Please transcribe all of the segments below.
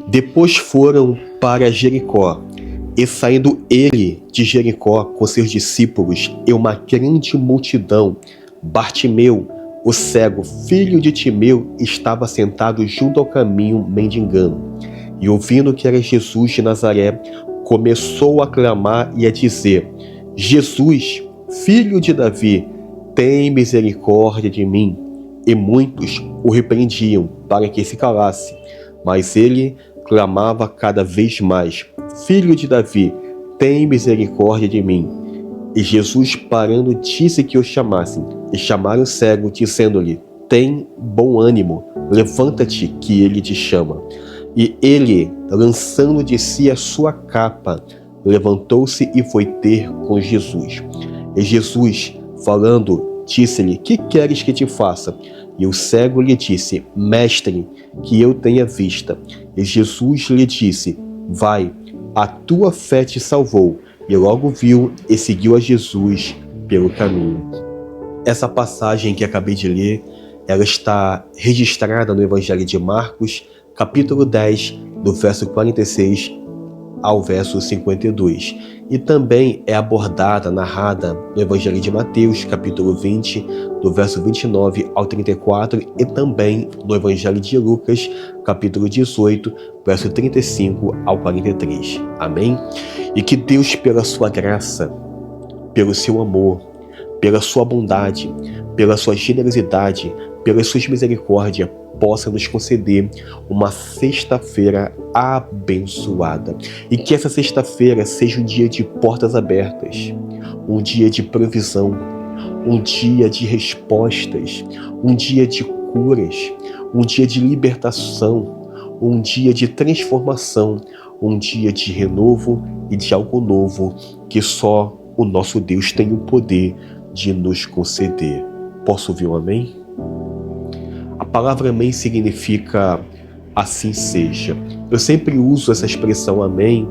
Depois foram para Jericó, e saindo ele de Jericó com seus discípulos e uma grande multidão, Bartimeu, o cego, filho de Timeu, estava sentado junto ao caminho mendigando. E ouvindo que era Jesus de Nazaré, começou a clamar e a dizer: Jesus, filho de Davi, tem misericórdia de mim. E muitos o repreendiam para que se calasse, mas ele clamava cada vez mais: Filho de Davi, tem misericórdia de mim. E Jesus, parando, disse que o chamassem. E chamaram o cego, dizendo-lhe: Tem bom ânimo, levanta-te, que ele te chama. E ele, lançando de si a sua capa, levantou-se e foi ter com Jesus. E Jesus, falando, disse-lhe: Que queres que te faça? E o cego lhe disse: Mestre, que eu tenha vista. E Jesus lhe disse: Vai, a tua fé te salvou. E logo viu e seguiu a Jesus pelo caminho. Essa passagem que acabei de ler, ela está registrada no Evangelho de Marcos, capítulo 10, do verso 46 ao verso 52. E também é abordada, narrada no Evangelho de Mateus, capítulo 20, do verso 29 ao 34, e também no Evangelho de Lucas, capítulo 18, verso 35 ao 43. Amém? E que Deus, pela sua graça, pelo seu amor, pela sua bondade, pela sua generosidade, pelas suas misericórdias, possa nos conceder uma sexta-feira abençoada. E que essa sexta-feira seja um dia de portas abertas, um dia de provisão, um dia de respostas, um dia de curas, um dia de libertação, um dia de transformação, um dia de renovo e de algo novo que só o nosso Deus tem o poder de nos conceder. Posso ouvir um amém? A palavra amém significa assim seja. Eu sempre uso essa expressão amém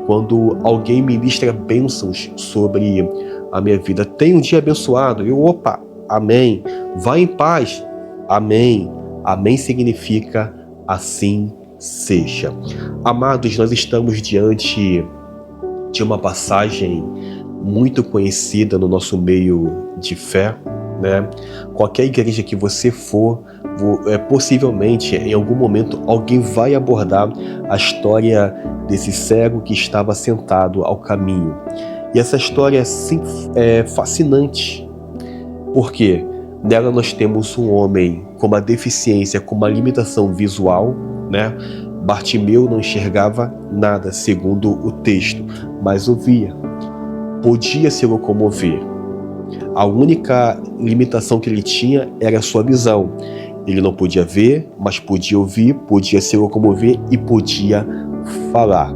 quando alguém ministra bênçãos sobre a minha vida. Tenha um dia abençoado. Opa, amém. Vá em paz. Amém. Amém significa assim seja. Amados, nós estamos diante de uma passagem muito conhecida no nosso meio de fé, né? Qualquer igreja que você for, possivelmente em algum momento alguém vai abordar a história desse cego que estava sentado ao caminho. E essa história é fascinante, porque nela nós temos um homem com uma deficiência, com uma limitação visual, né? Bartimeu não enxergava nada, segundo o texto, mas ouvia, podia se locomover. A única limitação que ele tinha era a sua visão. Ele não podia ver, mas podia ouvir, podia se locomover e podia falar.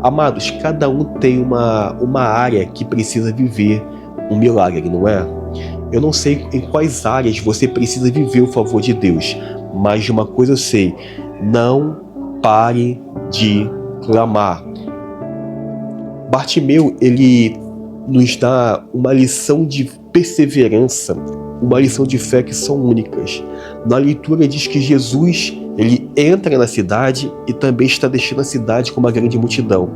Amados, cada um tem uma área que precisa viver um milagre, não é? Eu não sei em quais áreas você precisa viver o favor de Deus, mas de uma coisa eu sei: não pare de clamar. Bartimeu, ele nos dá uma lição de perseverança, uma lição de fé que são únicas. Na leitura diz que Jesus, ele entra na cidade e também está deixando a cidade com uma grande multidão.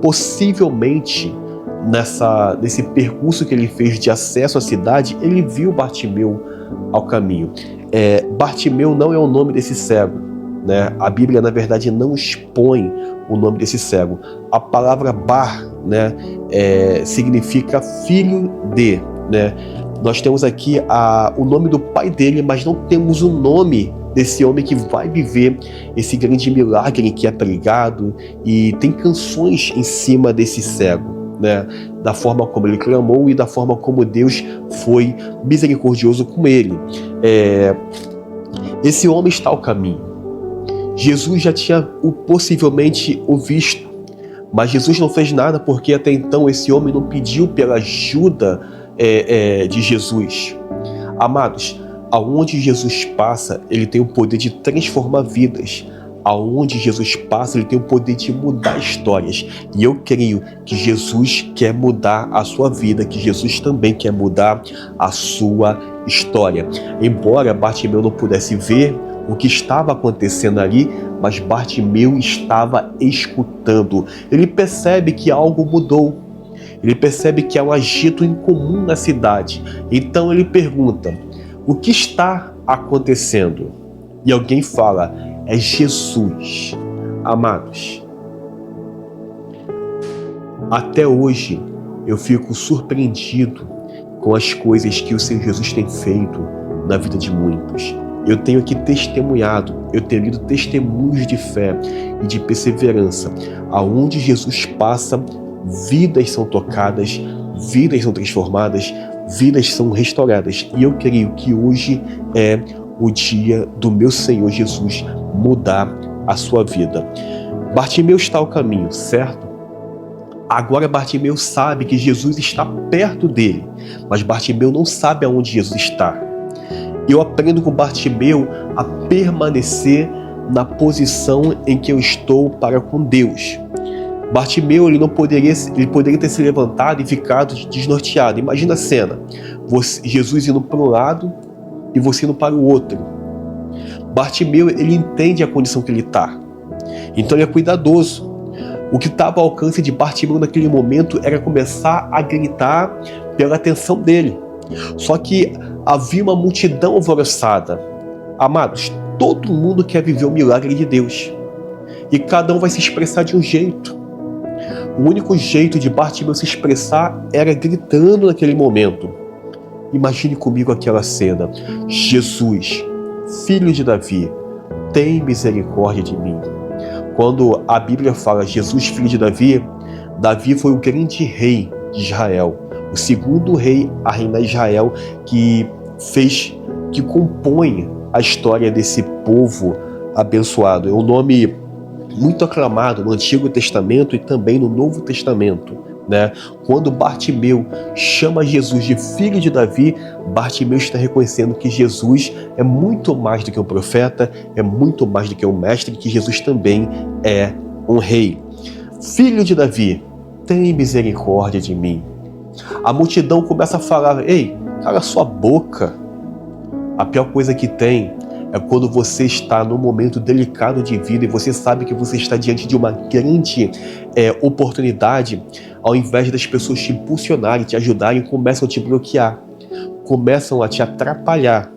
Possivelmente, nesse percurso que ele fez de acesso à cidade, ele viu Bartimeu ao caminho. Bartimeu não é o nome desse cego, né? A Bíblia, na verdade, não expõe o nome desse cego. A palavra Bar, né, significa filho de, né? Nós temos aqui o nome do pai dele, mas não temos o nome desse homem que vai viver esse grande milagre que é pregado, e tem canções em cima desse cego, né? Da forma como ele clamou e da forma como Deus foi misericordioso com ele. Esse homem está ao caminho. Jesus já tinha possivelmente o visto, mas Jesus não fez nada porque até então esse homem não pediu pela ajuda de Jesus. Amados, aonde Jesus passa, ele tem o poder de transformar vidas. Aonde Jesus passa, ele tem o poder de mudar histórias. E eu creio que Jesus quer mudar a sua vida, que Jesus também quer mudar a sua história. Embora Bartimeu não pudesse ver, o que estava acontecendo ali, mas Bartimeu estava escutando. Ele percebe que algo mudou. Ele percebe que há um agito incomum na cidade. Então ele pergunta: o que está acontecendo? E alguém fala: é Jesus. Amados, até hoje eu fico surpreendido com as coisas que o Senhor Jesus tem feito na vida de muitos. Eu tenho aqui testemunhado, eu tenho lido testemunhos de fé e de perseverança. Aonde Jesus passa, vidas são tocadas, vidas são transformadas, vidas são restauradas. E eu creio que hoje é o dia do meu Senhor Jesus mudar a sua vida. Bartimeu está ao caminho, certo? Agora Bartimeu sabe que Jesus está perto dele, mas Bartimeu não sabe aonde Jesus está. Eu aprendo com Bartimeu a permanecer na posição em que eu estou para com Deus. Bartimeu ele poderia ter se levantado e ficado desnorteado. Imagina a cena, Jesus indo para um lado e você indo para o outro. Bartimeu ele entende a condição que ele está, então ele é cuidadoso. O que estava ao alcance de Bartimeu naquele momento era começar a gritar pela atenção dele. Só que havia uma multidão alvoroçada. Amados, todo mundo quer viver o milagre de Deus. E cada um vai se expressar de um jeito. O único jeito de Bartimeu se expressar era gritando naquele momento. Imagine comigo aquela cena. Jesus, filho de Davi, tem misericórdia de mim. Quando a Bíblia fala Jesus, filho de Davi, Davi foi o grande rei de Israel, o segundo rei a reinar Israel, que compõe a história desse povo abençoado. É um nome muito aclamado no Antigo Testamento e também no Novo Testamento, né? Quando Bartimeu chama Jesus de filho de Davi, Bartimeu está reconhecendo que Jesus é muito mais do que um profeta, é muito mais do que um mestre, que Jesus também é um rei. Filho de Davi, tem misericórdia de mim. A multidão começa a falar: ei, cala sua boca. A pior coisa que tem é quando você está num momento delicado de vida e você sabe que você está diante de uma grande oportunidade. Ao invés das pessoas te impulsionarem, te ajudarem, começam a te bloquear, começam a te atrapalhar.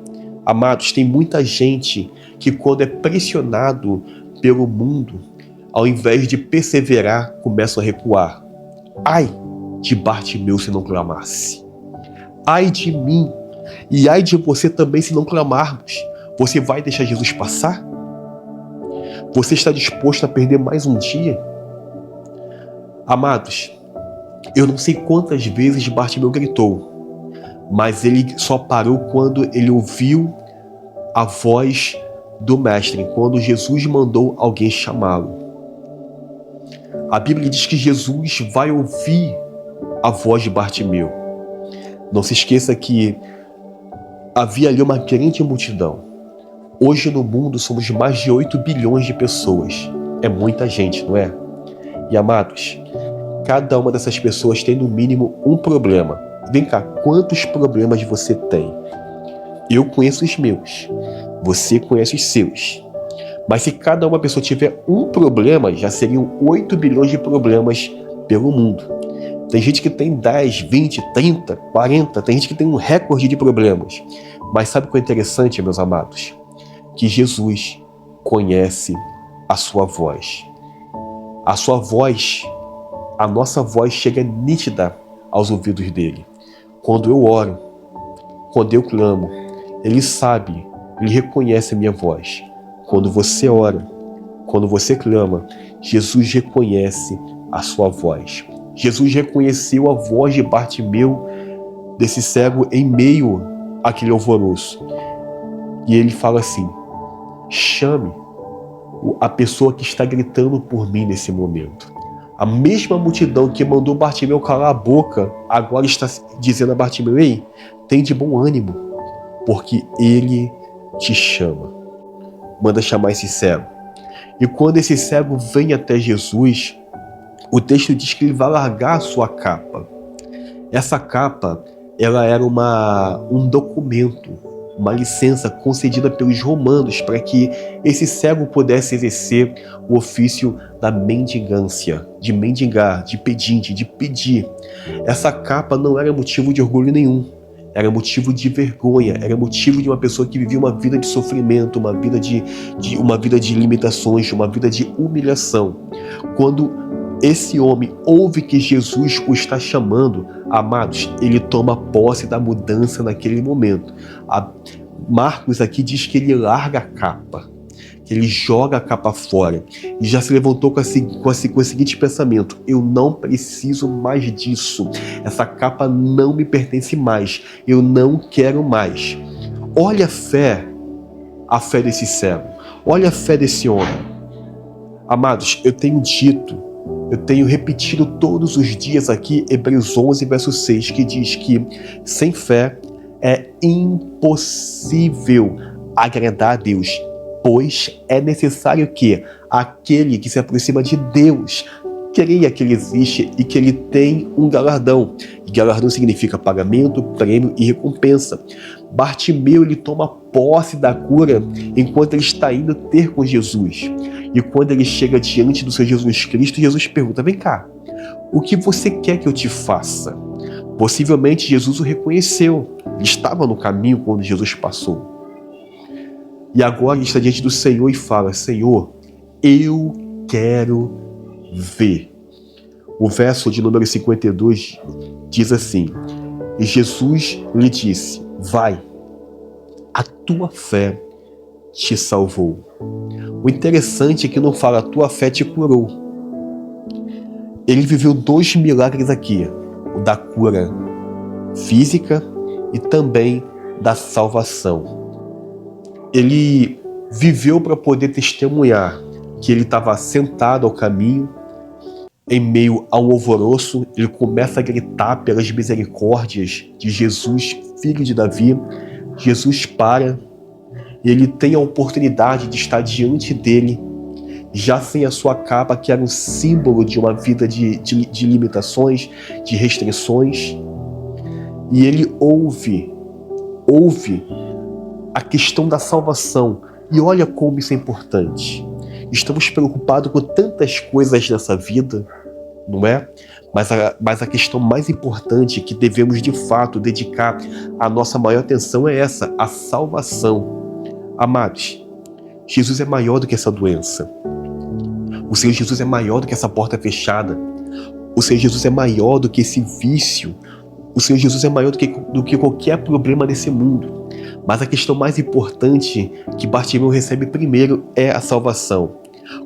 Amados, tem muita gente que quando é pressionado pelo mundo, ao invés de perseverar, começam a recuar. Ai de Bartimeu se não clamasse. Ai de mim. E ai de você também se não clamarmos. Você vai deixar Jesus passar? Você está disposto a perder mais um dia? Amados, eu não sei quantas vezes Bartimeu gritou, mas ele só parou quando ele ouviu a voz do mestre, quando Jesus mandou alguém chamá-lo. A Bíblia diz que Jesus vai ouvir a voz de Bartimeu. Não se esqueça que havia ali uma grande multidão. Hoje no mundo somos mais de 8 bilhões de pessoas. É muita gente, não é? E amados, cada uma dessas pessoas tem no mínimo um problema. Vem cá, quantos problemas você tem? Eu conheço os meus, você conhece os seus. Mas se cada uma pessoa tiver um problema, já seriam 8 bilhões de problemas pelo mundo. Tem gente que tem 10, 20, 30, 40, tem gente que tem um recorde de problemas. Mas sabe o que é interessante, meus amados? Que Jesus conhece a sua voz. A sua voz, a nossa voz chega nítida aos ouvidos dele. Quando eu oro, quando eu clamo, ele sabe, ele reconhece a minha voz. Quando você ora, quando você clama, Jesus reconhece a sua voz. Jesus reconheceu a voz de Bartimeu, desse cego, em meio àquele alvoroço. E ele fala assim: chame a pessoa que está gritando por mim nesse momento. A mesma multidão que mandou Bartimeu calar a boca, agora está dizendo a Bartimeu: ei, tem de bom ânimo, porque ele te chama. Manda chamar esse cego. E quando esse cego vem até Jesus, o texto diz que ele vai largar a sua capa. Essa capa, ela era um documento uma licença concedida pelos romanos para que esse cego pudesse exercer o ofício da mendigância, de mendigar, de pedinte, de pedir. Essa capa não era motivo de orgulho nenhum, era motivo de vergonha, era motivo de uma pessoa que vivia uma vida de sofrimento, uma vida de limitações, uma vida de humilhação. Quando esse homem ouve que Jesus o está chamando, amados, ele toma posse da mudança naquele momento. Marcos aqui diz que ele larga a capa, que ele joga a capa fora e já se levantou com o seguinte pensamento: eu não preciso mais disso, essa capa não me pertence mais, eu não quero mais. Olha a fé desse cego, olha a fé desse homem. Amados, eu tenho repetido todos os dias aqui Hebreus 11, verso 6, que diz que sem fé é impossível agradar a Deus, pois é necessário que aquele que se aproxima de Deus creia que Ele existe e que Ele tem um galardão. E galardão significa pagamento, prêmio e recompensa. Bartimeu, ele toma posse da cura enquanto ele está indo ter com Jesus. E quando ele chega diante do seu Jesus Cristo, Jesus pergunta: vem cá, o que você quer que eu te faça? Possivelmente Jesus o reconheceu. Ele estava no caminho quando Jesus passou. E agora ele está diante do Senhor e fala: Senhor, eu quero ver. O verso de número 52 diz assim: e Jesus lhe disse: vai, a tua fé te salvou. O interessante é que não fala a tua fé te curou. Ele viveu 2 milagres aqui: o da cura física e também da salvação. Ele viveu para poder testemunhar que ele estava sentado ao caminho, em meio a um alvoroço. Ele começa a gritar pelas misericórdias de Jesus, filho de Davi. Jesus para, e ele tem a oportunidade de estar diante dele, já sem a sua capa, que era um símbolo de uma vida de limitações, de restrições. E ele ouve a questão da salvação. E olha como isso é importante. Estamos preocupados com tantas coisas nessa vida, não é? Mas a questão mais importante que devemos de fato dedicar a nossa maior atenção é essa: a salvação. Amados, Jesus é maior do que essa doença. O Senhor Jesus é maior do que essa porta fechada. O Senhor Jesus é maior do que esse vício. O Senhor Jesus é maior do que qualquer problema desse mundo. Mas a questão mais importante que Bartimeu recebe primeiro é a salvação.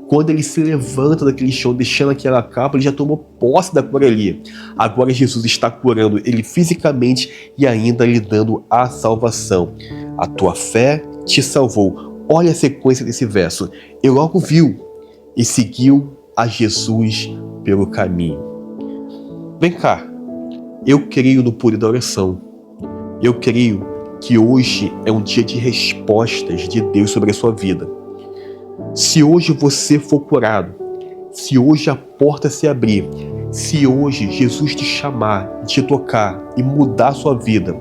Quando ele se levanta daquele chão, deixando aquela capa, ele já tomou posse da cura ali. Agora Jesus está curando ele fisicamente e ainda lhe dando a salvação. A tua fé te salvou. Olha a sequência desse verso. E logo viu e seguiu a Jesus pelo caminho. Vem cá. Eu creio no poder da oração. Eu creio que hoje é um dia de respostas de Deus sobre a sua vida. Se hoje você for curado, se hoje a porta se abrir, se hoje Jesus te chamar, te tocar e mudar a sua vida,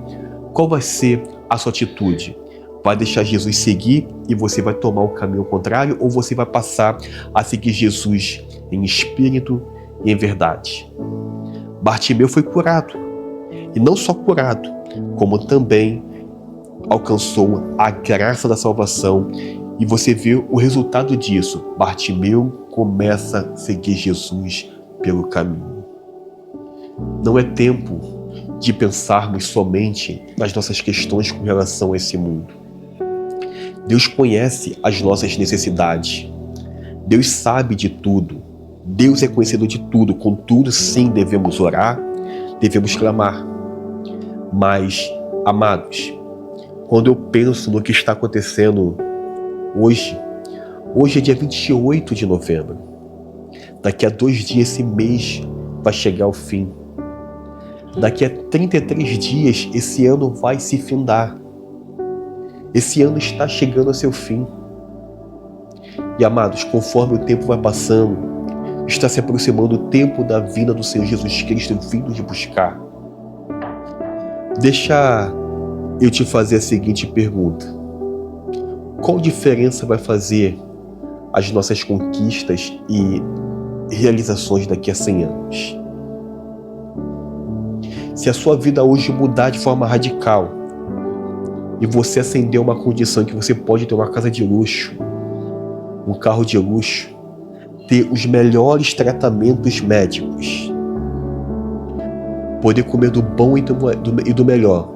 qual vai ser a sua atitude? Vai deixar Jesus seguir e você vai tomar o caminho contrário, ou você vai passar a seguir Jesus em espírito e em verdade? Bartimeu foi curado, e não só curado, como também alcançou a graça da salvação. E você vê o resultado disso. Bartimeu começa a seguir Jesus pelo caminho. Não é tempo de pensarmos somente nas nossas questões com relação a esse mundo. Deus conhece as nossas necessidades. Deus sabe de tudo. Deus é conhecedor de tudo. Contudo, sim, devemos orar, devemos clamar. Mas, amados, quando eu penso no que está acontecendo hoje é dia 28 de novembro. Daqui a 2 dias esse mês vai chegar ao fim. Daqui a 33 dias esse ano vai se findar. Esse ano está chegando ao seu fim. E amados, conforme o tempo vai passando, está se aproximando o tempo da vinda do Senhor Jesus Cristo vindo de buscar. Deixa eu te fazer a seguinte pergunta: qual diferença vai fazer as nossas conquistas e realizações daqui a 100 anos? Se a sua vida hoje mudar de forma radical e você acender uma condição que você pode ter uma casa de luxo, um carro de luxo, ter os melhores tratamentos médicos, poder comer do bom e do melhor,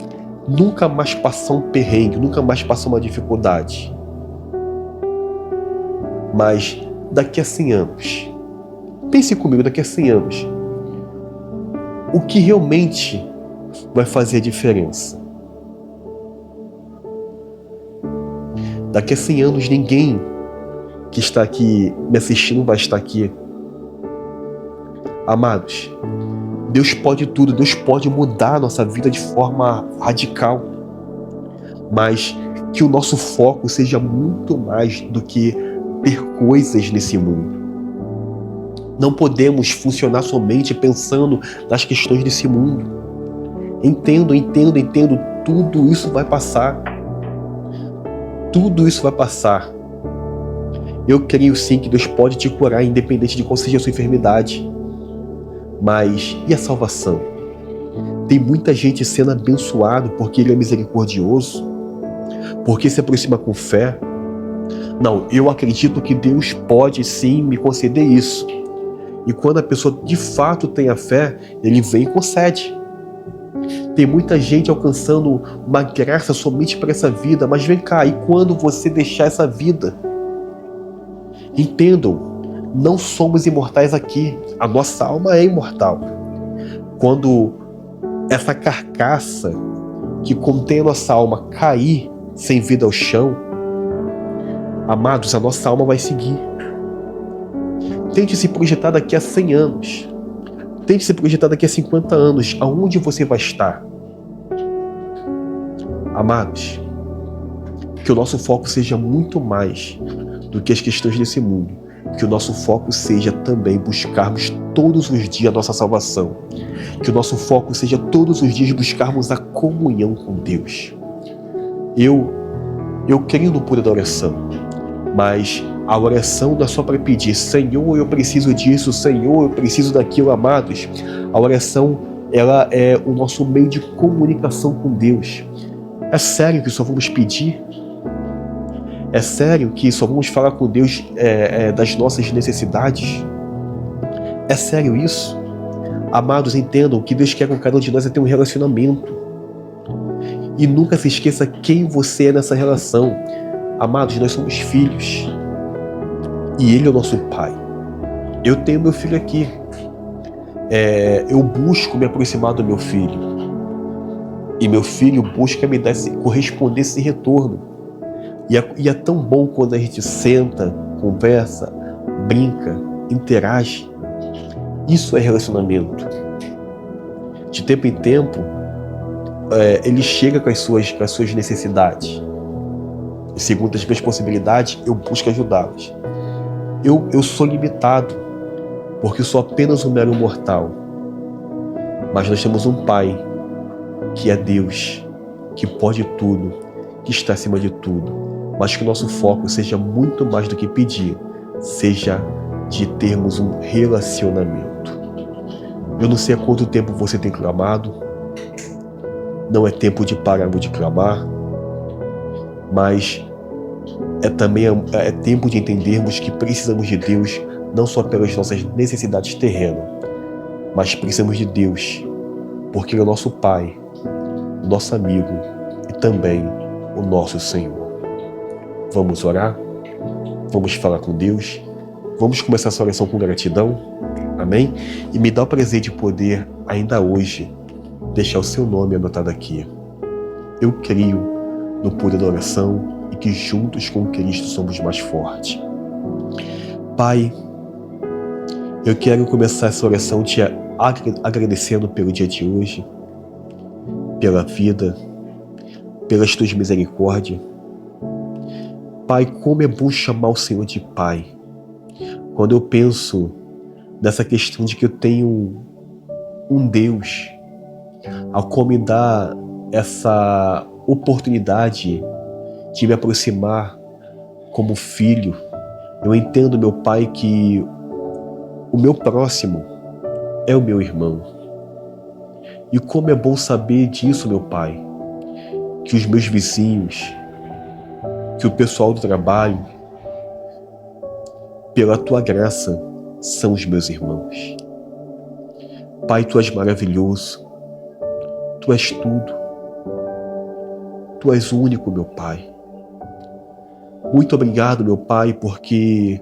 nunca mais passar um perrengue, nunca mais passar uma dificuldade. Mas daqui a 100 anos, pense comigo, daqui a 100 anos, o que realmente vai fazer a diferença? Daqui a 100 anos, ninguém que está aqui me assistindo vai estar aqui. Amados, Deus pode tudo, Deus pode mudar a nossa vida de forma radical, mas que o nosso foco seja muito mais do que ter coisas nesse mundo. Não podemos funcionar somente pensando nas questões desse mundo. Entendo, tudo isso vai passar. Tudo isso vai passar. Eu creio sim que Deus pode te curar, independente de qual seja a sua enfermidade. Mas e a salvação? Tem muita gente sendo abençoado porque Ele é misericordioso, porque se aproxima com fé. Não, eu acredito que Deus pode sim me conceder isso. E quando a pessoa de fato tem a fé, Ele vem e concede. Tem muita gente alcançando uma graça somente para essa vida, mas vem cá, e quando você deixar essa vida? Entendam, não somos imortais aqui, a nossa alma é imortal. Quando essa carcaça que contém a nossa alma cair sem vida ao chão, amados, a nossa alma vai seguir. Tente se projetar daqui a 100 anos. Tente se projetar daqui a 50 anos. Aonde você vai estar? Amados, que o nosso foco seja muito mais do que as questões desse mundo. Que o nosso foco seja também buscarmos todos os dias a nossa salvação. Que o nosso foco seja todos os dias buscarmos a comunhão com Deus. Eu creio no poder da oração, mas a oração não é só para pedir: Senhor, eu preciso disso, Senhor, eu preciso daquilo, amados. A oração, ela é o nosso meio de comunicação com Deus. É sério que só vamos pedir? É sério que só vamos falar com Deus das nossas necessidades? É sério isso? Amados, entendam que Deus quer com cada um de nós é ter um relacionamento. E nunca se esqueça quem você é nessa relação. Amados, nós somos filhos. E Ele é o nosso Pai. Eu tenho meu filho aqui. Eu busco me aproximar do meu filho. E meu filho busca me corresponder esse retorno. E é tão bom quando a gente senta, conversa, brinca, interage. Isso é relacionamento. De tempo em tempo, ele chega com as suas necessidades. E segundo as minhas possibilidades, eu busco ajudá-los. Eu sou limitado, porque sou apenas um mero mortal. Mas nós temos um Pai, que é Deus, que pode tudo, que está acima de tudo. Mas que o nosso foco seja muito mais do que pedir, seja de termos um relacionamento. Eu não sei há quanto tempo você tem clamado, não é tempo de pararmos de clamar, mas também é tempo de entendermos que precisamos de Deus não só pelas nossas necessidades terrenas, mas precisamos de Deus porque Ele é o nosso Pai, o nosso amigo e também o nosso Senhor. Vamos orar? Vamos falar com Deus? Vamos começar essa oração com gratidão? Amém? E me dá o prazer de poder, ainda hoje, deixar o seu nome anotado aqui. Eu creio no poder da oração e que juntos com Cristo somos mais fortes. Pai, eu quero começar essa oração te agradecendo pelo dia de hoje, pela vida, pelas tuas misericórdias. Pai, como é bom chamar o Senhor de Pai. Quando eu penso nessa questão de que eu tenho um Deus ao qual me dá essa oportunidade de me aproximar como filho. Eu entendo, meu Pai, que o meu próximo é o meu irmão. E como é bom saber disso, meu Pai, que os meus vizinhos, que o pessoal do trabalho, pela Tua graça, são os meus irmãos. Pai, Tu és maravilhoso, Tu és tudo, Tu és único, meu Pai. Muito obrigado, meu Pai, porque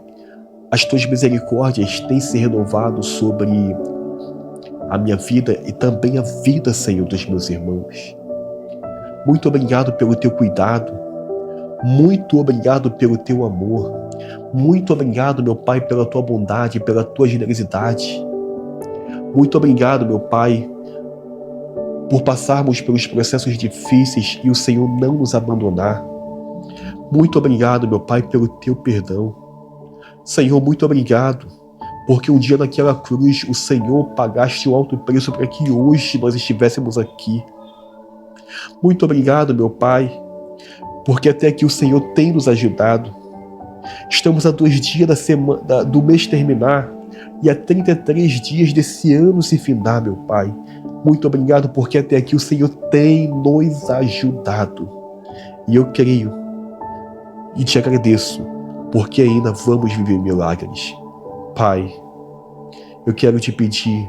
as Tuas misericórdias têm se renovado sobre a minha vida e também a vida, Senhor, dos meus irmãos. Muito obrigado pelo Teu cuidado, muito obrigado pelo Teu amor, muito obrigado, meu Pai, pela Tua bondade, pela Tua generosidade. Muito obrigado, meu Pai, por passarmos pelos processos difíceis e o Senhor não nos abandonar. Muito obrigado, meu Pai, pelo Teu perdão. Senhor, muito obrigado, porque um dia naquela cruz o Senhor pagaste um alto preço para que hoje nós estivéssemos aqui. Muito obrigado, meu Pai, porque até aqui o Senhor tem nos ajudado. Estamos a 2 dias do mês terminar e a 33 dias desse ano se findar, meu Pai. Muito obrigado, porque até aqui o Senhor tem nos ajudado. E eu creio e te agradeço, porque ainda vamos viver milagres. Pai, eu quero te pedir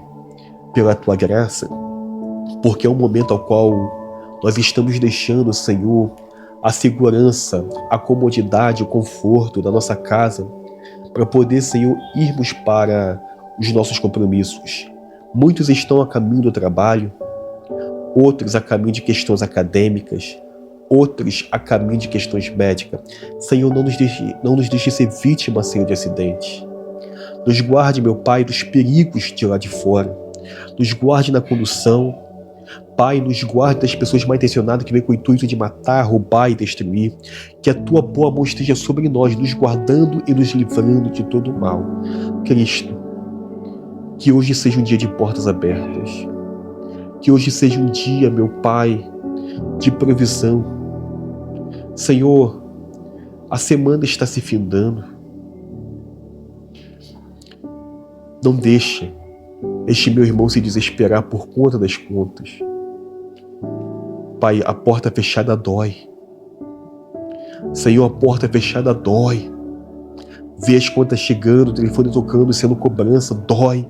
pela Tua graça, porque é um momento ao qual nós estamos deixando, Senhor, a segurança, a comodidade, o conforto da nossa casa, para poder, Senhor, irmos para os nossos compromissos. Muitos estão a caminho do trabalho, outros a caminho de questões acadêmicas, outros a caminho de questões médicas. Senhor, não nos deixe ser vítima, Senhor, de acidentes. Nos guarde, meu Pai, dos perigos de lá de fora. Nos guarde na condução. Pai, nos guarde das pessoas mal intencionadas que vêm com o intuito de matar, roubar e destruir. Que a Tua boa mão esteja sobre nós, nos guardando e nos livrando de todo o mal. Cristo, que hoje seja um dia de portas abertas. Que hoje seja um dia, meu Pai, de provisão. Senhor, a semana está se findando. Não deixa este meu irmão se desesperar por conta das contas. Pai, a porta fechada dói. Senhor, a porta fechada dói. Ver as contas chegando, o telefone tocando, sendo cobrança, dói.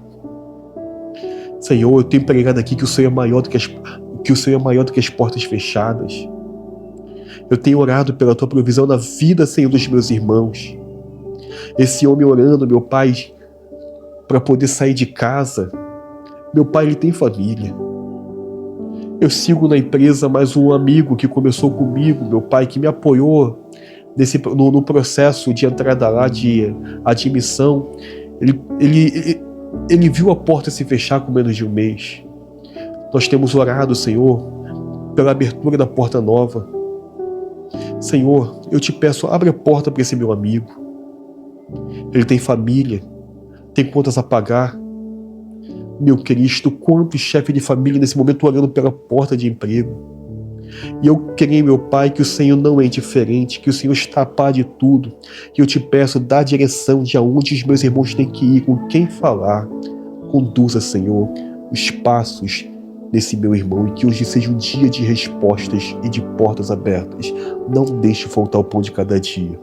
Senhor, eu tenho pregado aqui que o Senhor é maior do que as portas fechadas. Eu tenho orado pela Tua provisão na vida, Senhor, dos meus irmãos. Esse homem orando, meu Pai, para poder sair de casa. Meu pai, ele tem família. Eu sigo na empresa mais um amigo que começou comigo, meu pai, que me apoiou no processo de entrada lá, de admissão. Ele viu a porta se fechar com menos de um mês. Nós temos orado, Senhor, pela abertura da porta nova. Senhor, eu te peço, abre a porta para esse meu amigo. Ele tem família, tem contas a pagar. Meu Cristo, quantos chefes de família nesse momento orando pela porta de emprego. E eu creio, meu Pai, que o Senhor não é indiferente, que o Senhor está a par de tudo. E eu te peço, dá a direção de aonde os meus irmãos têm que ir, com quem falar. Conduza, Senhor, os passos desse meu irmão, e que hoje seja um dia de respostas e de portas abertas. Não deixe faltar o pão de cada dia.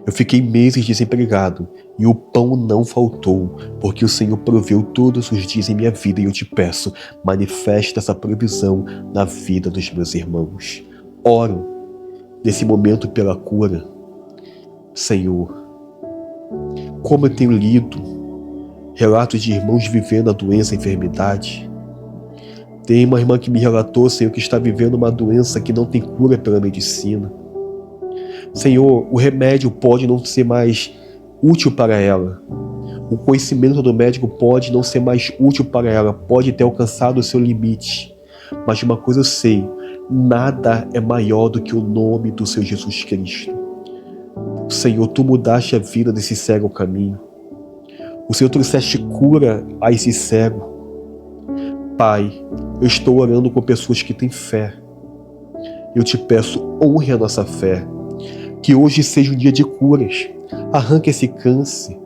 Eu fiquei meses desempregado e o pão não faltou, porque o Senhor proveu todos os dias em minha vida, e eu te peço, manifesta essa provisão na vida dos meus irmãos. Oro nesse momento pela cura. Senhor, como eu tenho lido relatos de irmãos vivendo a doença, a enfermidade. Tem uma irmã que me relatou, Senhor, que está vivendo uma doença que não tem cura pela medicina. Senhor, o remédio pode não ser mais útil para ela. O conhecimento do médico pode não ser mais útil para ela, pode ter alcançado o seu limite. Mas de uma coisa eu sei, nada é maior do que o nome do Senhor Jesus Cristo. Senhor, Tu mudaste a vida desse cego ao caminho. O Senhor trouxeste cura a esse cego. Pai, eu estou orando com pessoas que têm fé. Eu te peço, honre a nossa fé. Que hoje seja um dia de curas. Arranque esse câncer,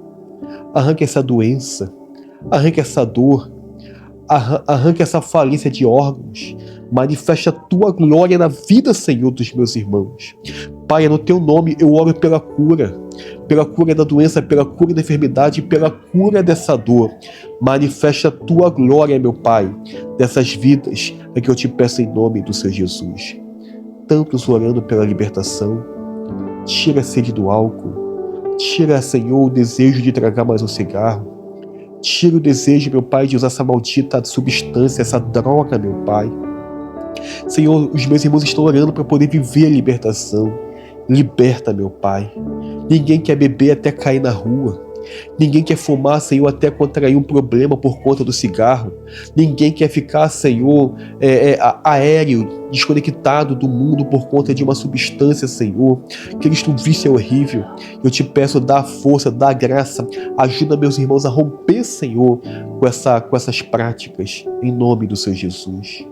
arranque essa doença, arranque essa dor, arranque essa falência de órgãos. Manifesta a tua glória na vida, Senhor, dos meus irmãos. Pai, no teu nome eu oro pela cura da doença, pela cura da enfermidade, pela cura dessa dor. Manifesta a tua glória, meu Pai, dessas vidas, é que eu te peço em nome do Senhor Jesus. Tantos orando pela libertação. Tira a sede do álcool, tira, Senhor, o desejo de tragar mais um cigarro, tira o desejo, meu Pai, de usar essa maldita substância, essa droga, meu Pai. Senhor, os meus irmãos estão orando para poder viver a libertação. Liberta, meu Pai. Ninguém quer beber até cair na rua. Ninguém quer fumar, Senhor, até contrair um problema por conta do cigarro. Ninguém quer ficar, Senhor, aéreo, desconectado do mundo por conta de uma substância, Senhor. Cristo, o vício é horrível. Eu te peço, dá força, dá graça. Ajuda meus irmãos a romper, Senhor, com essas práticas. Em nome do Senhor Jesus.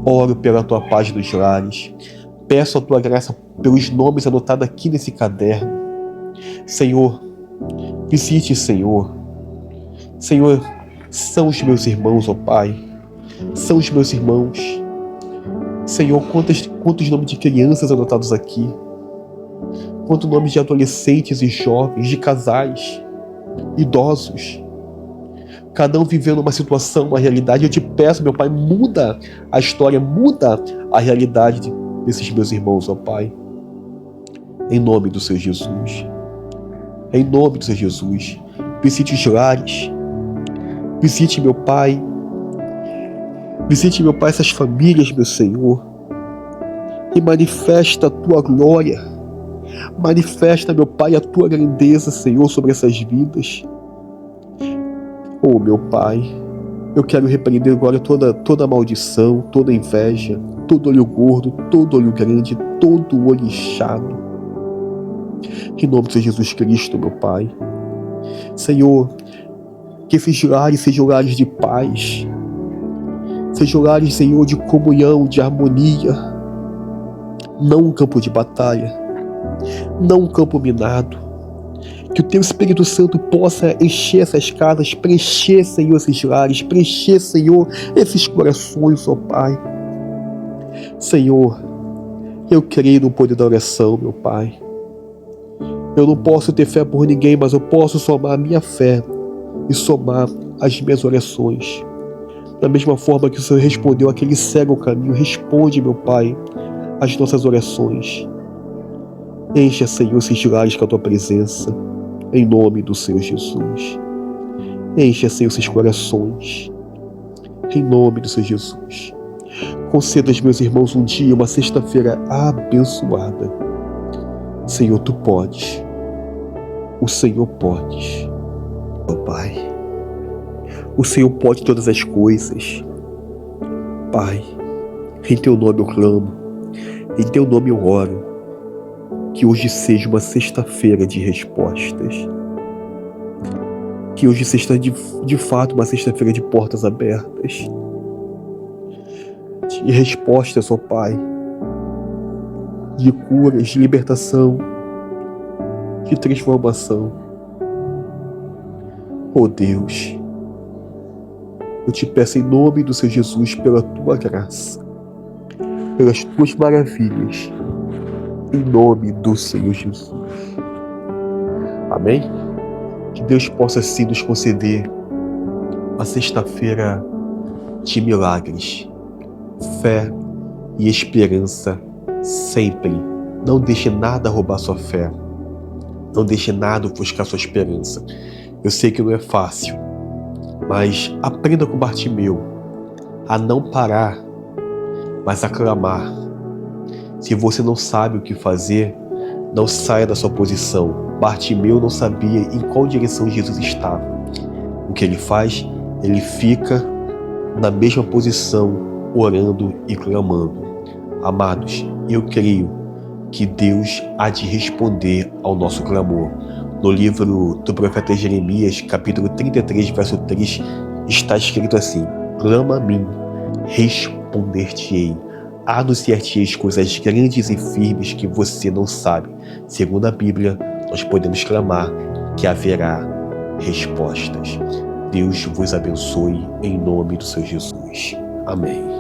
Oro pela tua paz dos lares. Peço a tua graça pelos nomes anotados aqui nesse caderno. Senhor, visite, Senhor. Senhor, são os meus irmãos, ó Pai. São os meus irmãos. Senhor, quantos nomes de crianças anotados aqui. Quantos nomes de adolescentes e jovens, de casais, idosos. Cada um vivendo uma situação, uma realidade. Eu te peço, meu Pai, muda a história, muda a realidade desses meus irmãos, ó Pai. Em nome do Senhor Jesus. Em nome do Senhor Jesus. Visite os lares. Visite, meu Pai. Visite, meu Pai, essas famílias, meu Senhor. E manifesta a tua glória. Manifesta, meu Pai, a tua grandeza, Senhor, sobre essas vidas. Oh, meu Pai, eu quero repreender agora toda maldição, toda inveja, todo olho gordo, todo olho grande, todo olho inchado. Em nome de Jesus Cristo, meu Pai. Senhor, que esses lares sejam lares de paz. Sejam lares, Senhor, de comunhão, de harmonia. Não um campo de batalha. Não um campo minado. Que o Teu Espírito Santo possa encher essas casas, preencher, Senhor, esses lares, preencher, Senhor, esses corações, ó Pai. Senhor, eu creio no poder da oração, meu Pai. Eu não posso ter fé por ninguém, mas eu posso somar a minha fé e somar as minhas orações. Da mesma forma que o Senhor respondeu àquele cego caminho, responde, meu Pai, as nossas orações. Encha, Senhor, esses lares com a Tua presença, em nome do Senhor Jesus. Encha, Senhor, esses corações, em nome do Senhor Jesus. Conceda aos meus irmãos um dia, uma sexta-feira abençoada. Senhor, Tu podes. O Senhor pode. Ó Pai, o Senhor pode todas as coisas. Pai, em Teu nome eu clamo, em Teu nome eu oro. Que hoje seja uma sexta-feira de respostas. Que hoje seja de fato uma sexta-feira de portas abertas. De respostas, ó Pai. De curas, de libertação. De transformação. Ó Deus, eu te peço em nome do Senhor Jesus, pela Tua graça, pelas Tuas maravilhas, em nome do Senhor Jesus. Amém? Que Deus possa assim nos conceder uma sexta-feira de milagres, fé e esperança sempre. Não deixe nada roubar sua fé. Não deixe nada ofuscar sua esperança. Eu sei que não é fácil, mas aprenda com Bartimeu a não parar, mas a clamar. Se você não sabe o que fazer, não saia da sua posição. Bartimeu não sabia em qual direção Jesus estava. O que ele faz? Ele fica na mesma posição, orando e clamando. Amados, eu creio que Deus há de responder ao nosso clamor. No livro do profeta Jeremias, capítulo 33, verso 3, está escrito assim: clama a mim, responder-te-ei, anunciar-te as coisas grandes e firmes que você não sabe. Segundo a Bíblia, nós podemos clamar que haverá respostas. Deus vos abençoe em nome do Senhor Jesus. Amém.